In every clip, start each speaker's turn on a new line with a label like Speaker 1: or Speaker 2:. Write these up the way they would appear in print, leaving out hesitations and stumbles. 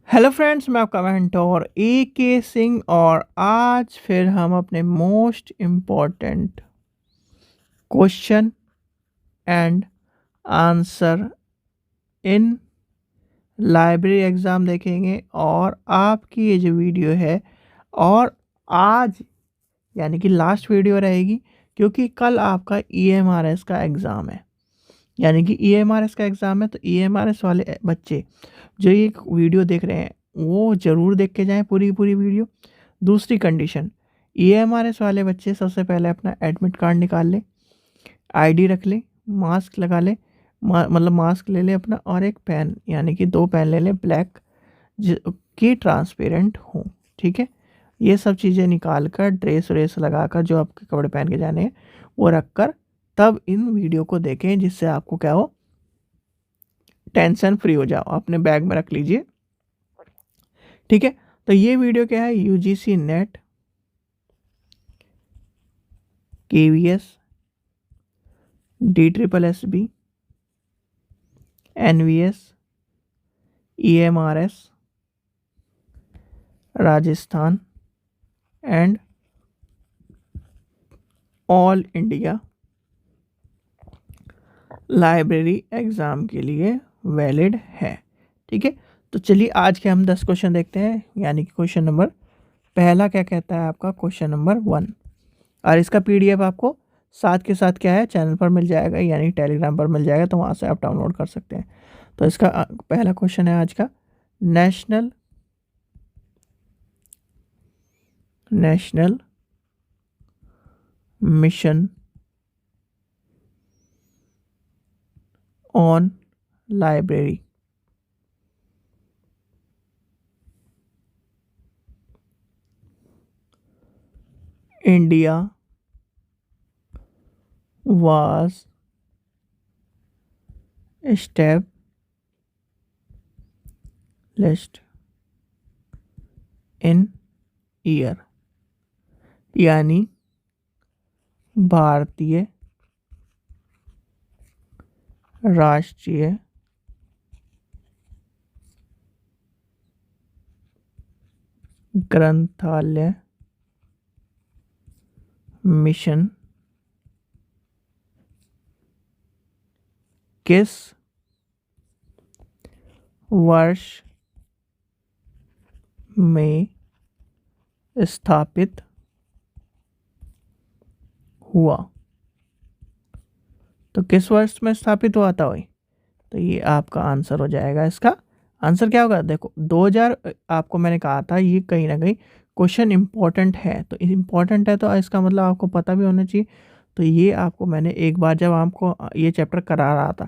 Speaker 1: Hello friends, मैं आपका mentor ए के सिंह और आज फिर हम अपने most important question and answer in library exam देखेंगे। और आपकी ये जो वीडियो है और आज यानी कि लास्ट वीडियो रहेगी, क्योंकि कल आपका ईएमआरएस का एग्ज़ाम है। यानी कि ईएमआरएस का एग्ज़ाम है, तो ईएमआरएस वाले बच्चे जो ये वीडियो देख रहे हैं वो ज़रूर देख के जाएं पूरी पूरी वीडियो। दूसरी कंडीशन, ईएमआरएस वाले बच्चे सबसे पहले अपना एडमिट कार्ड निकाल लें, आईडी रख लें, मास्क लगा लें, मतलब मास्क ले लें अपना, और एक पेन यानी कि 2 पेन ले लें ब्लैक की ट्रांसपेरेंट हो। ठीक है, ये सब चीज़ें निकाल कर ड्रेस व्रेस लगा कर जो आपके कपड़े पहन के जाने हैं वो रख कर तब इन वीडियो को देखें, जिससे आपको क्या हो, टेंशन फ्री हो जाओ। अपने बैग में रख लीजिए। ठीक है, तो ये वीडियो क्या है, UGC NET, KVS, DSSB, NVS, EMRS, Rajasthan and all India library exam के लिए वैलिड है। ठीक है, तो चलिए आज के हम 10 क्वेश्चन देखते हैं। यानी कि क्वेश्चन नंबर पहला क्या कहता है आपका, क्वेश्चन नंबर 1। और इसका पीडीएफ आपको साथ के साथ क्या है, चैनल पर मिल जाएगा, यानी टेलीग्राम पर मिल जाएगा, तो वहाँ से आप डाउनलोड कर सकते हैं। तो इसका पहला क्वेश्चन है आज का, national mission on library India was established in year, यानी भारतीय राष्ट्रीय ग्रंथालय मिशन किस वर्ष में स्थापित हुआ। तो किस वर्ष में स्थापित हुआ था भाई, तो ये आपका आंसर हो जाएगा। इसका आंसर क्या होगा, देखो 2000 आपको मैंने कहा था, ये कहीं ना कहीं क्वेश्चन इम्पोर्टेंट है, तो इम्पोर्टेंट है तो इसका मतलब आपको पता भी होना चाहिए। तो ये आपको मैंने एक बार जब आपको ये चैप्टर करा रहा था,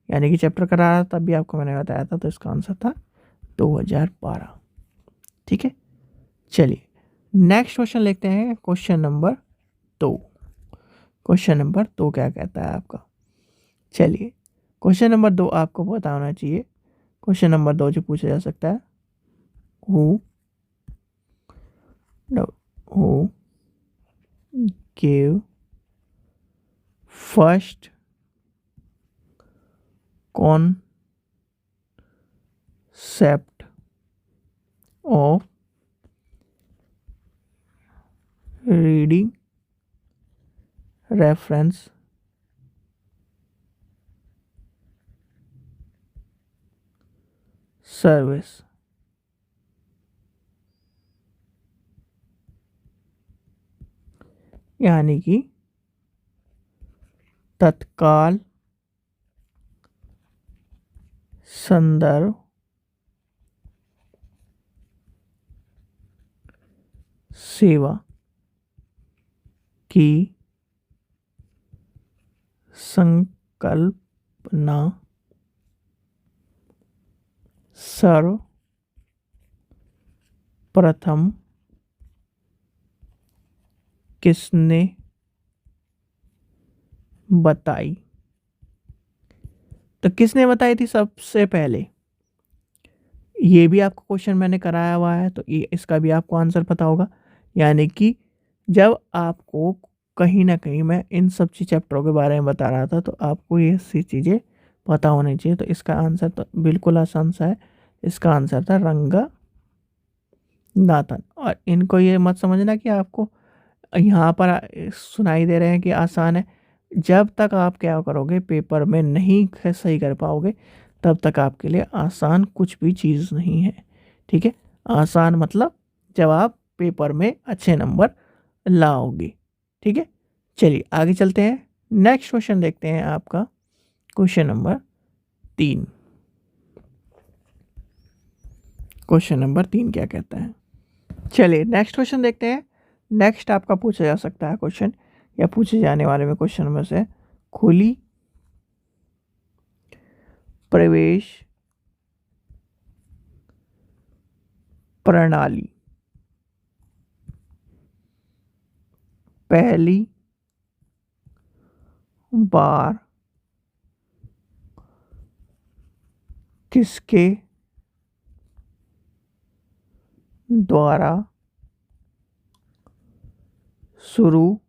Speaker 1: यानी कि चैप्टर करा रहा था, तब भी आपको मैंने बताया था, तो इसका आंसर था 2012। ठीक है, चलिए नेक्स्ट क्वेश्चन लेते हैं, क्वेश्चन नंबर 2। क्वेश्चन नंबर 2 क्या कहता है आपका, चलिए क्वेश्चन नंबर 2 आपको पता होना चाहिए। क्वेश्चन नंबर 2 जो पूछा जा सकता है, who gave first concept of reading reference service, यानी कि तत्काल संदर्भ सेवा की संकल्पना सर्वप्रथम किसने बताई। तो किसने बताई थी सबसे पहले, ये भी आपको क्वेश्चन मैंने कराया हुआ है, तो ये इसका भी आपको आंसर पता होगा। यानी कि जब आपको कहीं ना कहीं मैं इन सब चैप्टरों के बारे में बता रहा था, तो आपको ये सी चीज़ें पता होनी चाहिए। तो इसका आंसर तो बिल्कुल आसान सा है, इसका आंसर था रंगनाथन। और इनको ये मत समझना कि आपको यहाँ पर सुनाई दे रहे हैं कि आसान है। जब तक आप क्या करोगे, पेपर में नहीं सही कर पाओगे, तब तक आपके लिए आसान कुछ भी चीज़ नहीं है। ठीक है, आसान मतलब जब आप पेपर में अच्छे नंबर लाओगे। ठीक है, चलिए आगे चलते हैं। नेक्स्ट क्वेश्चन देखते हैं आपका, क्वेश्चन नंबर 3। क्वेश्चन नंबर 3 क्या कहता है, चलिए नेक्स्ट क्वेश्चन देखते हैं। नेक्स्ट आपका पूछा जा सकता है क्वेश्चन, या पूछे जाने वाले में क्वेश्चन में से, खुली प्रवेश प्रणाली पहली बार किसके द्वारा शुरू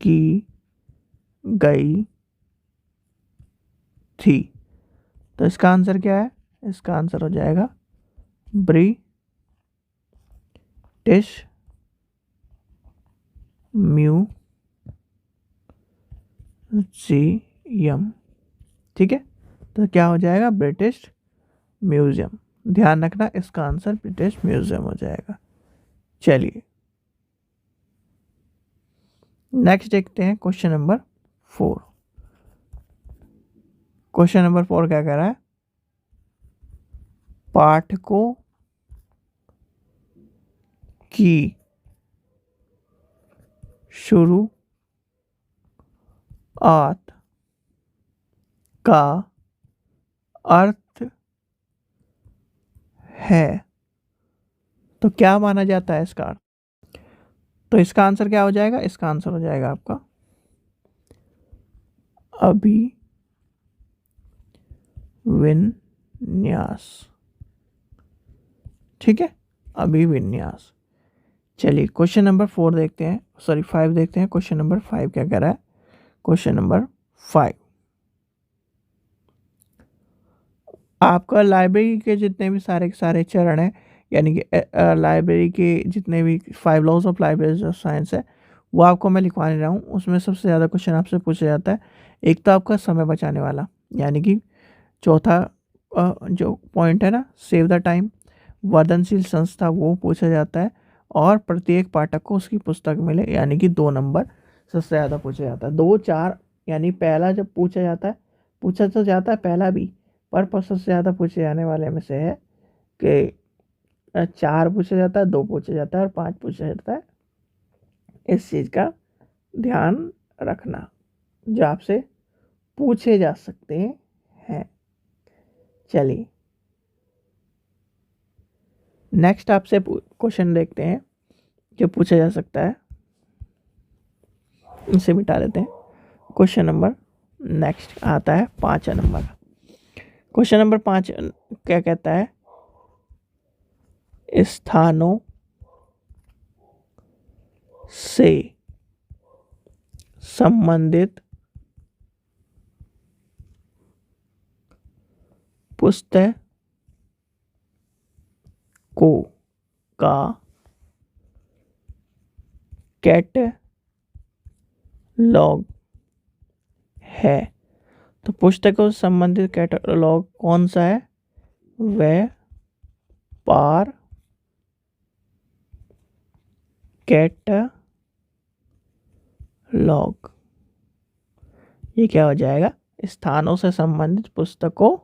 Speaker 1: की गई थी? तो इसका आंसर क्या है? इसका आंसर हो जाएगा ब्रिटिश म्यूजियम। ठीक है, तो क्या हो जाएगा? British museum. ध्यान रखना, इसका आंसर ब्रिटिश म्यूजियम हो जाएगा। चलिए नेक्स्ट देखते हैं क्वेश्चन नंबर 4। क्वेश्चन नंबर 4 क्या कह रहा है? पाठकों की शुरुआत का अर्थ है। तो क्या माना जाता है इसका अर्थ? तो इसका आंसर क्या हो जाएगा? इसका आंसर हो जाएगा आपका अभिविन्यास। ठीक है, अभिविन्यास। चलिए क्वेश्चन नंबर 4 देखते हैं, सॉरी 5 देखते हैं। क्वेश्चन नंबर 5 क्या कह रहा है? क्वेश्चन नंबर 5, आपका लाइब्रेरी के जितने भी सारे के सारे चरण हैं, यानी कि लाइब्रेरी के जितने भी 5 laws of library of science है, वो आपको मैं लिखवाने रहा हूँ। उसमें सबसे ज़्यादा क्वेश्चन आपसे पूछा जाता है। एक तो आपका समय बचाने वाला, यानी कि चौथा जो पॉइंट है ना, सेव द टाइम, वर्धनशील संस्था, वो पूछा जाता है। और प्रत्येक पाठक को उसकी पुस्तक मिले, यानी कि 2 नंबर सबसे ज़्यादा पूछा जाता है। 2 4, यानी पहला जब पूछा जाता है, पूछा तो जाता है पहला भी, पर सबसे ज़्यादा पूछे जाने वाले में से है कि 4 पूछा जाता है, 2 पूछा जाता है और 5 पूछा जाता है। इस चीज़ का ध्यान रखना, जो आपसे पूछे जा सकते हैं। चलिए नेक्स्ट आपसे क्वेश्चन देखते हैं जो पूछा जा सकता है, इसे मिटा देते हैं। क्वेश्चन नंबर नेक्स्ट आता है 5 नंबर का। क्वेश्चन नंबर 5 क्या कहता है? स्थानों से संबंधित पुस्तकों का कैटलॉग है। तो पुस्तकों से संबंधित कैटलॉग कौन सा है? व्यापार कैटलॉग। ये क्या हो जाएगा? स्थानों से संबंधित पुस्तकों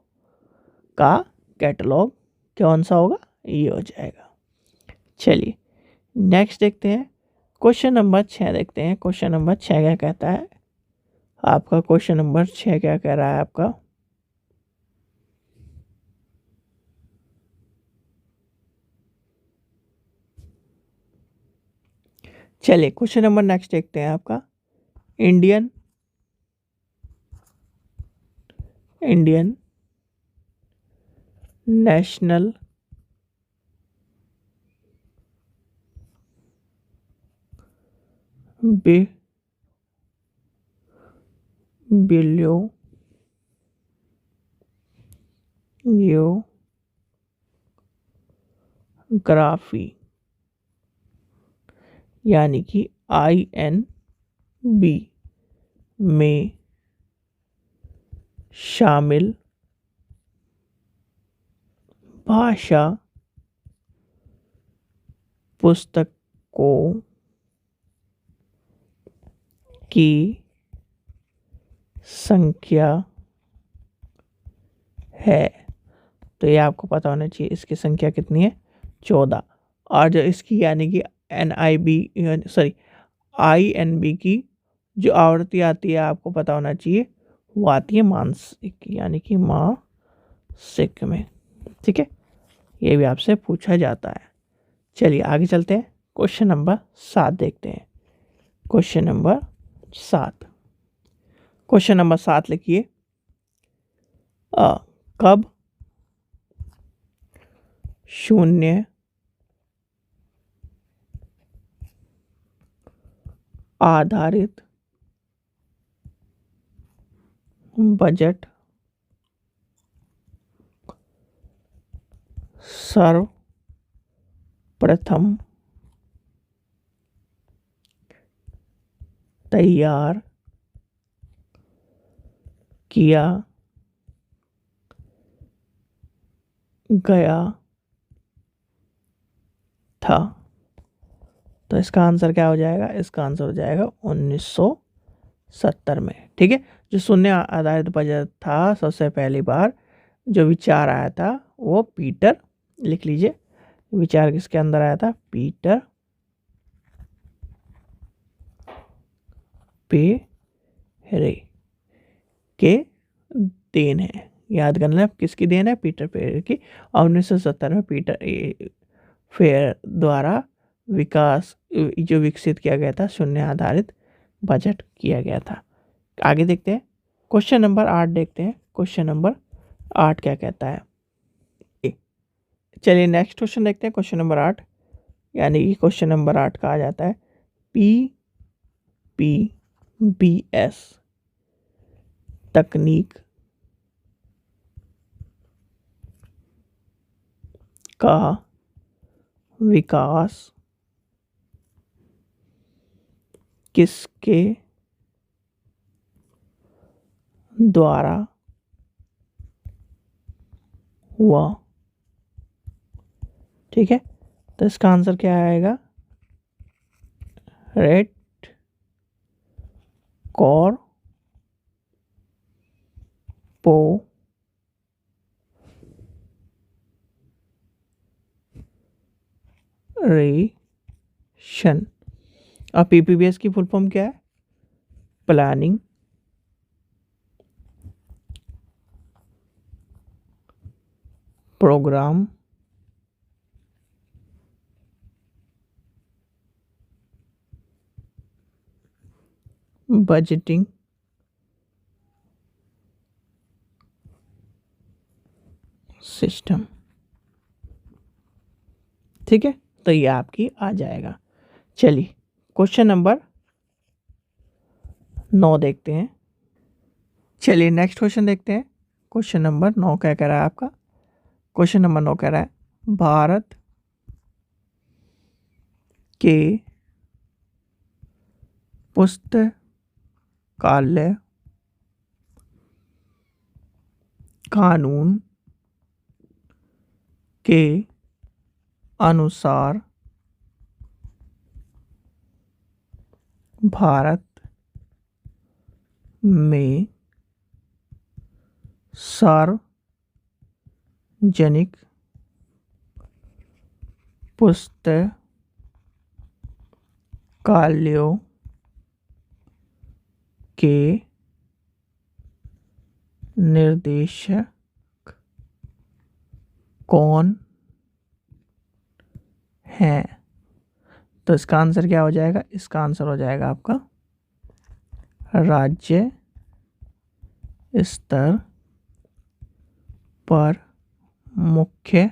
Speaker 1: का कैटलॉग कौन सा होगा? ये हो जाएगा। चलिए नेक्स्ट देखते हैं, क्वेश्चन नंबर 6 देखते हैं। क्वेश्चन नंबर 6 क्या कहता है आपका? क्वेश्चन नंबर 6 क्या कह रहा है आपका? चलिए क्वेश्चन नंबर नेक्स्ट देखते हैं आपका। इंडियन नेशनल बिब्लियोग्राफी ग्राफी यानी कि INB में शामिल भाषा पुस्तकों की संख्या है। तो ये आपको पता होना चाहिए, इसकी संख्या कितनी है, 14। और जो इसकी यानी कि INB की जो आवृत्ति आती है आपको पता होना चाहिए, वो आती है मासिक यानी कि मासिक में। ठीक है, ये भी आपसे पूछा जाता है। चलिए आगे चलते हैं, क्वेश्चन नंबर 7 देखते हैं। क्वेश्चन नंबर 7 लिखिए। कब शून्य आधारित बजट सर्वप्रथम तैयार किया गया था? तो इसका आंसर क्या हो जाएगा, इसका आंसर हो जाएगा 1970 में। ठीक है, जो शून्य आधारित बजट था, सबसे पहली बार जो विचार आया था वो पीटर, लिख लीजिए, विचार किसके अंदर आया था, पीटर पेरे के देन है। याद करना किसकी देन है, पीटर पेरे की। और 1970 में पीटर फेयर द्वारा विकसित किया गया था, शून्य आधारित बजट किया गया था। आगे देखते हैं, क्वेश्चन नंबर 8 देखते हैं। क्वेश्चन नंबर 8 क्या कहता है। चलिए नेक्स्ट क्वेश्चन देखते हैं, क्वेश्चन नंबर 8 यानी कि क्वेश्चन नंबर 8 कहा जाता है PPBS तकनीक का विकास किसके द्वारा हुआ? ठीक है, तो इसका आंसर क्या आएगा, रेड कॉरपोरेशन। अब PPBS की फुल फॉर्म क्या है, प्लानिंग प्रोग्राम बजटिंग सिस्टम। ठीक है, तो ये आपकी आ जाएगा। चलिए क्वेश्चन नंबर 9 देखते हैं। चलिए नेक्स्ट क्वेश्चन देखते हैं। क्वेश्चन नंबर 9 क्या कह रहा है आपका, क्वेश्चन नंबर 9 कह रहा है भारत के पुस्तकालय कानून के अनुसार भारत में सार्वजनिक पुस्तकालयों के निर्देशक कौन हैं? तो इसका आंसर क्या हो जाएगा, इसका आंसर हो जाएगा आपका राज्य स्तर पर मुख्य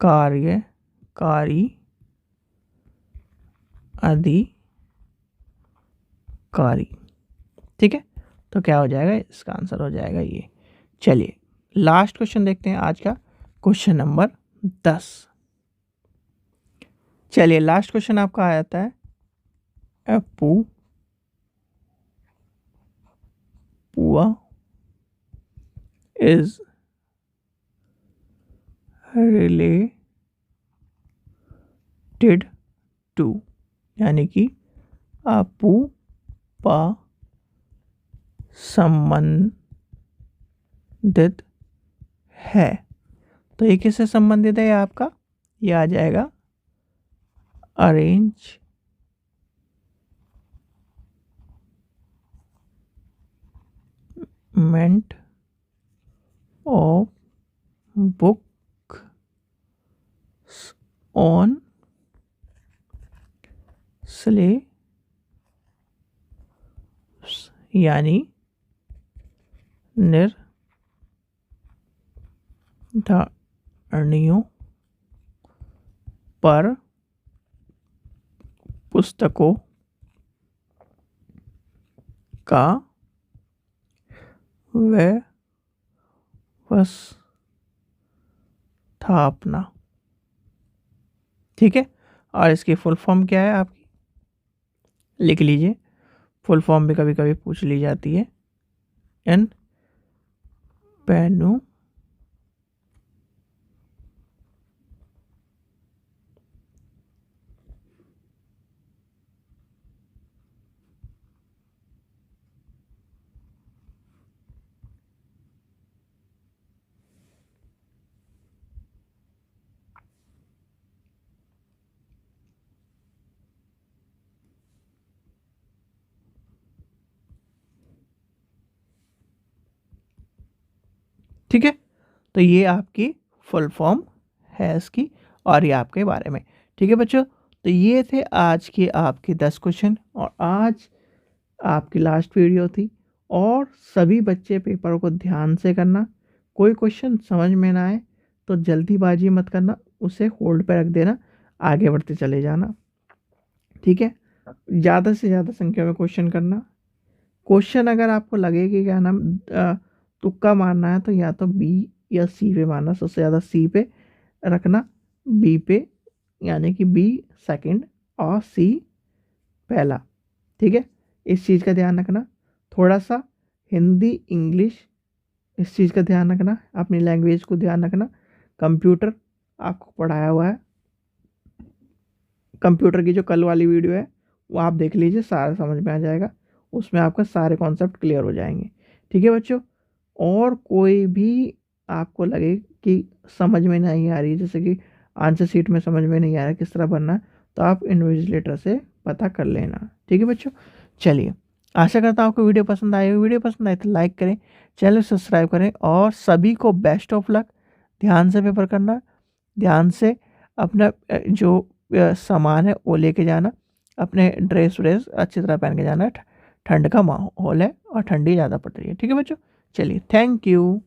Speaker 1: कार्यकारी अधिकारी। ठीक है, तो क्या हो जाएगा, इसका आंसर हो जाएगा ये। चलिए लास्ट क्वेश्चन देखते हैं आज का, क्वेश्चन नंबर 10। चलिए लास्ट क्वेश्चन आपका आ जाता है, अप्पू पुआ इज रिलेटेड टू, यानी कि अप्पू पा संबंधित है। तो ये किससे संबंधित है? आपका ये आ जाएगा arrangement of book on syllabus, यानी निर्धारणियों पर पुस्तकों का व्यवस्थापना। ठीक है, और इसकी फुल फॉर्म क्या है आपकी, लिख लीजिए। फुल फॉर्म भी कभी कभी पूछ ली जाती है, एन पेनु ठीक है, तो ये आपकी फुल फॉर्म है इसकी, और ये आपके बारे में। ठीक है बच्चों, तो ये थे आज के आपके 10 क्वेश्चन, और आज आपकी लास्ट वीडियो थी। और सभी बच्चे पेपर को ध्यान से करना, कोई क्वेश्चन समझ में ना आए तो जल्दीबाजी मत करना, उसे होल्ड पे रख देना, आगे बढ़ते चले जाना। ठीक है, ज़्यादा से ज़्यादा संख्या में क्वेश्चन करना। क्वेश्चन अगर आपको लगे कि क्या नाम तुक्का मारना है, तो या तो बी या सी पे मारना, सबसे ज़्यादा सी पे रखना, बी पे, यानी कि बी सेकंड और सी पहला। ठीक है, इस चीज़ का ध्यान रखना। थोड़ा सा हिंदी इंग्लिश इस चीज़ का ध्यान रखना, अपनी लैंग्वेज को ध्यान रखना। कंप्यूटर आपको पढ़ाया हुआ है, कंप्यूटर की जो कल वाली वीडियो है वो आप देख लीजिए, सारा समझ में आ जाएगा, उसमें आपका सारे कॉन्सेप्ट क्लियर हो जाएंगे। ठीक है बच्चों, और कोई भी आपको लगे कि समझ में नहीं आ रही है, जैसे कि आंसर शीट में समझ में नहीं आ रहा किस तरह बनना है, तो आप इन्विजिलेटर से पता कर लेना। ठीक है बच्चों, चलिए आशा करता हूँ आपको वीडियो पसंद आई हो। वीडियो पसंद आए तो लाइक करें, चैनल सब्सक्राइब करें, और सभी को बेस्ट ऑफ लक। ध्यान से पेपर करना, ध्यान से अपना जो सामान है वो लेके जाना, अपने ड्रेस व्रेस अच्छी तरह पहन के जाना। ठंड का माहौल है और ठंडी ज़्यादा पड़ रही है। ठीक है बच्चों, चलिए थैंक यू।